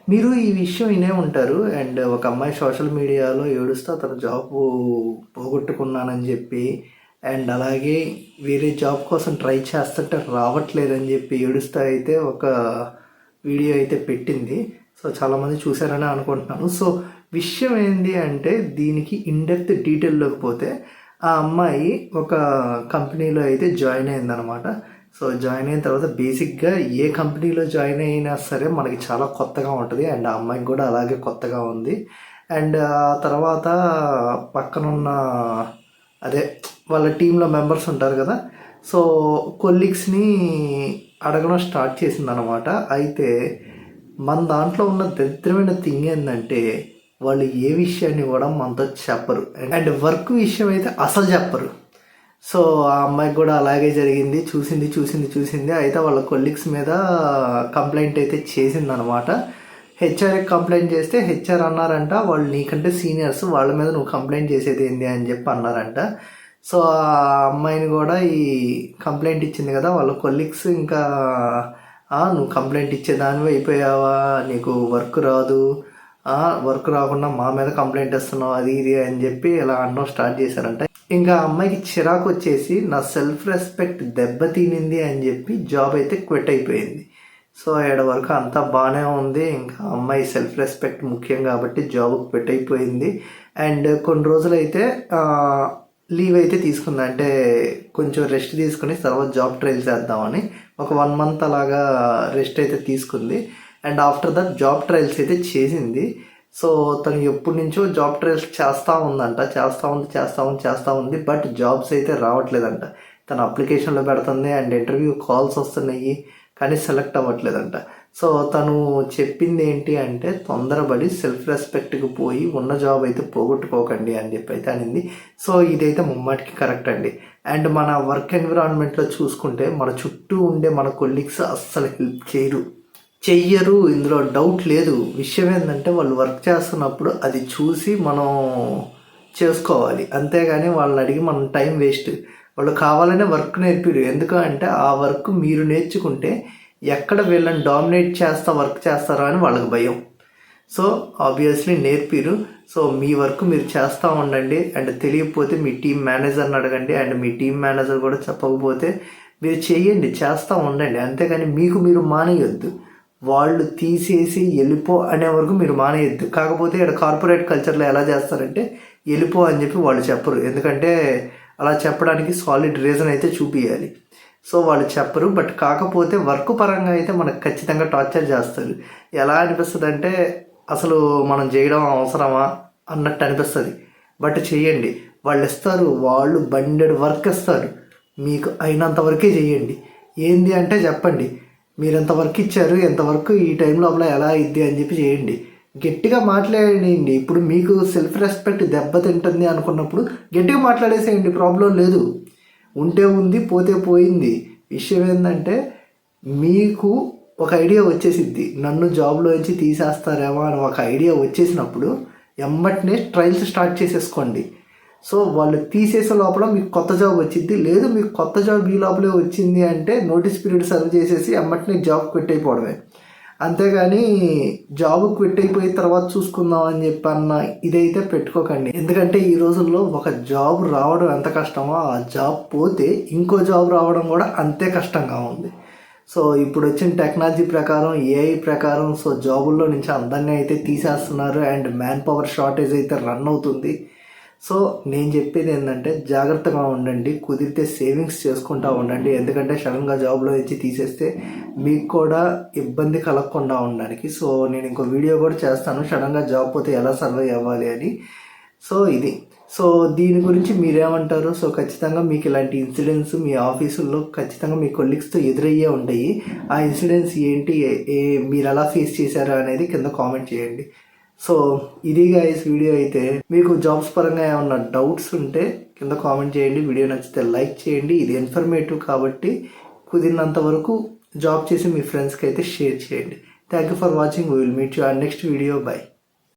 మీరు ఈ విషయం వినే ఉంటారు. అండ్ ఒక అమ్మాయి సోషల్ మీడియాలో ఏడుస్తూ తన జాబు పోగొట్టుకున్నానని చెప్పి, అండ్ అలాగే వేరే జాబ్ కోసం ట్రై చేస్తుంటే రావట్లేదని చెప్పి ఏడుస్తూ అయితే ఒక వీడియో అయితే పెట్టింది. సో చాలామంది చూసారని అనుకుంటున్నాను. సో విషయం ఏంటి అంటే, దీనికి ఇన్డెప్త్ డీటెయిల్లోకి పోతే, ఆ అమ్మాయి ఒక కంపెనీలో అయితే జాయిన్ అయిందనమాట. సో జాయిన్ అయిన తర్వాత బేసిక్గా ఏ కంపెనీలో జాయిన్ అయినా సరే మనకి చాలా కొత్తగా ఉంటుంది. అండ్ ఆ అమ్మాయికి కూడా అలాగే కొత్తగా ఉంది. అండ్ ఆ తర్వాత పక్కనున్న అదే వాళ్ళ టీంలో మెంబర్స్ ఉంటారు కదా, సో కొలీగ్స్ని అడగడం స్టార్ట్ చేసిందనమాట. అయితే మన దాంట్లో ఉన్న దరిద్రమైన థింగ్ ఏంటంటే, వాళ్ళు ఏ విషయాన్ని కూడా మనతో చెప్పరు. అండ్ వర్క్ విషయం అయితే అసలు చెప్పరు. సో ఆ అమ్మాయికి కూడా అలాగే జరిగింది. చూసింది. అయితే వాళ్ళ కొలీగ్స్ మీద కంప్లైంట్ అయితే చేసిందనమాట. హెచ్ఆర్కి కంప్లైంట్ చేస్తే హెచ్ఆర్ అన్నారంట, వాళ్ళు నీకంటే సీనియర్స్, వాళ్ళ మీద నువ్వు కంప్లైంట్ చేసేది ఏంది అని చెప్పి అన్నారంట. సో ఆ అమ్మాయిని కూడా ఈ కంప్లైంట్ ఇచ్చింది కదా వాళ్ళ కొలీగ్స్, ఇంకా నువ్వు కంప్లైంట్ ఇచ్చేదానివి అయిపోయావా, నీకు వర్క్ రాదు, వర్క్ రాకుండా మా మీద కంప్లైంట్ ఇస్తున్నావు, అది ఇది అని చెప్పి ఇలా అనడం స్టార్ట్ చేశారంట. ఇంకా అమ్మాయికి చిరాకు వచ్చేసి నా సెల్ఫ్ రెస్పెక్ట్ దెబ్బతినింది అని చెప్పి జాబ్ అయితే క్విట్ అయిపోయింది. సో ఏడ వరకు అంతా బాగానే ఉంది. ఇంకా అమ్మాయి సెల్ఫ్ రెస్పెక్ట్ ముఖ్యం కాబట్టి జాబ్ క్విట్ అయిపోయింది. అండ్ కొన్ని రోజులైతే లీవ్ అయితే తీసుకుంది. అంటే కొంచెం రెస్ట్ తీసుకుని తర్వాత జాబ్ ట్రయల్ చేద్దామని ఒక 1 month అలాగా రెస్ట్ అయితే తీసుకుంది. And after that job trials అయితే చేసింది. సో తను ఎప్పటి నుంచో జాబ్ ట్రయల్స్ చేస్తూ ఉంది. బట్ జాబ్స్ అయితే రావట్లేదంట. తను అప్లికేషన్లో పెడుతుంది అండ్ ఇంటర్వ్యూ కాల్స్ వస్తున్నాయి, కానీ సెలెక్ట్ అవ్వట్లేదంట. సో తను చెప్పింది ఏంటి అంటే, తొందరపడి సెల్ఫ్ రెస్పెక్ట్కి పోయి ఉన్న జాబ్ అయితే పోగొట్టుకోకండి అని చెప్పి అయితే అనింది. సో ఇదైతే ముమ్మాటికి కరెక్ట్ అండి. అండ్ మన వర్క్ ఎన్విరాన్మెంట్లో చూసుకుంటే మన చుట్టూ ఉండే మన కొలీగ్స్ అస్సలు హెల్ప్ చెయ్యరు, ఇందులో డౌట్ లేదు. విషయం ఏంటంటే, వాళ్ళు వర్క్ చేస్తున్నప్పుడు అది చూసి మనం చేసుకోవాలి, అంతేగాని వాళ్ళని అడిగి మనం టైం వేస్ట్. వాళ్ళు కావాలనే వర్క్ నేర్పిరు. ఎందుకంటే ఆ వర్క్ మీరు నేర్చుకుంటే ఎక్కడ వీళ్ళని డామినేట్ వర్క్ చేస్తారో అని వాళ్ళకి భయం. సో ఆబ్వియస్లీ నేర్పిరు. సో మీ వర్క్ మీరు చేస్తూ ఉండండి. అండ్ తెలియకపోతే మీ టీం మేనేజర్ని అడగండి. అండ్ మీ టీం మేనేజర్ కూడా చెప్పకపోతే మీరు చేయండి, చేస్తూ ఉండండి. అంతేగాని మీరు మానేయొద్దు. వాళ్ళు తీసేసి వెళ్ళిపో అనే వరకు మీరు మానేయద్దు. కాకపోతే ఇక్కడ కార్పొరేట్ కల్చర్లో ఎలా చేస్తారంటే, వెళ్ళిపో అని చెప్పి వాళ్ళు చెప్పరు. ఎందుకంటే అలా చెప్పడానికి సాలిడ్ రీజన్ అయితే చూపించాలి. సో వాళ్ళు చెప్పరు. బట్ కాకపోతే వర్క్ పరంగా అయితే మనకు ఖచ్చితంగా టార్చర్ చేస్తారు. ఎలా అనిపిస్తుంది అంటే, అసలు మనం చేయడం అవసరమా అన్నట్టు అనిపిస్తుంది. బట్ చేయండి, వాళ్ళు ఇస్తారు, వాళ్ళు బండెడ్ వర్క్ ఇస్తారు, మీకు అయినంత వరకే చేయండి. ఏంది అంటే చెప్పండి, మీరు ఎంత వర్క్ ఇచ్చారు, ఎంత వర్క్ ఈ టైం లోపల ఎలా అయింది అని చెప్పి చేయండి. గట్టిగా మాట్లాడండి. ఇప్పుడు మీకు సెల్ఫ్ రెస్పెక్ట్ దెబ్బతింటుంది అనుకున్నప్పుడు గట్టిగా మాట్లాడేసేయండి, ప్రాబ్లం లేదు. ఉంటే ఉంది, పోతే పోయింది. విషయం ఏంటంటే, మీకు ఒక ఐడియా వచ్చేసిద్ది, నన్ను జాబ్లో నుంచి తీసేస్తారేమో అని ఒక ఐడియా వచ్చేసినప్పుడు ఎమ్మటనే ట్రయల్స్ స్టార్ట్ చేసేసుకోండి. సో వాళ్ళు తీసేసే లోపల మీకు కొత్త జాబ్ వచ్చింది. లేదు మీకు కొత్త జాబ్ ఈ లోపలే వచ్చింది అంటే నోటీస్ పీరియడ్ సర్వ్ చేసేసి ఎమ్మటనే జాబ్ క్విట్ అయిపోవడమే. అంతేగాని జాబ్ క్విట్ అయిపోయిన తర్వాత చూసుకుందాం అని చెప్పి అన్న ఇదైతే పెట్టుకోకండి. ఎందుకంటే ఈ రోజుల్లో ఒక జాబ్ రావడం ఎంత కష్టమో, ఆ జాబ్ పోతే ఇంకో జాబ్ రావడం కూడా అంతే కష్టంగా ఉంది. సో ఇప్పుడు వచ్చిన టెక్నాలజీ ప్రకారం, ఏఐ ప్రకారం, సో జాబుల్లో నుంచి అందరినీ అయితే తీసేస్తున్నారు. అండ్ మ్యాన్ పవర్ షార్టేజ్ అయితే రన్ అవుతుంది. సో నేను చెప్పేది ఏంటంటే, జాగ్రత్తగా ఉండండి. కుదిరితే సేవింగ్స్ చేసుకుంటూ ఉండండి. ఎందుకంటే సడన్గా జాబ్లో నుంచి తీసేస్తే మీకు కూడా ఇబ్బంది కలగకుండా ఉండడానికి. సో నేను ఇంకో వీడియో కూడా చేస్తాను, సడన్గా జాబ్ పోతే ఎలా సర్వైవ్ అవ్వాలి అని. సో ఇది. సో దీని గురించి మీరేమంటారు? సో ఖచ్చితంగా మీకు ఇలాంటి ఇన్సిడెంట్స్ మీ ఆఫీసుల్లో ఖచ్చితంగా మీ కొలీగ్స్తో ఎదురయ్యే ఉంటాయి. ఆ ఇన్సిడెంట్స్ ఏంటి, మీరు ఎలా ఫేస్ చేశారు అనేది కింద కామెంట్ చేయండి. సో ఇది గైస్ వీడియో. అయితే మీకు జాబ్స్ పరంగా ఏమన్నా డౌట్స్ ఉంటే కింద కామెంట్ చేయండి. వీడియో నచ్చితే లైక్ చేయండి. ఇది ఇన్ఫర్మేటివ్ కాబట్టి కుదిరినంత వరకు జాబ్ చేసి మీ ఫ్రెండ్స్కి అయితే షేర్ చేయండి. Thank you for watching. We will meet you on next video. By.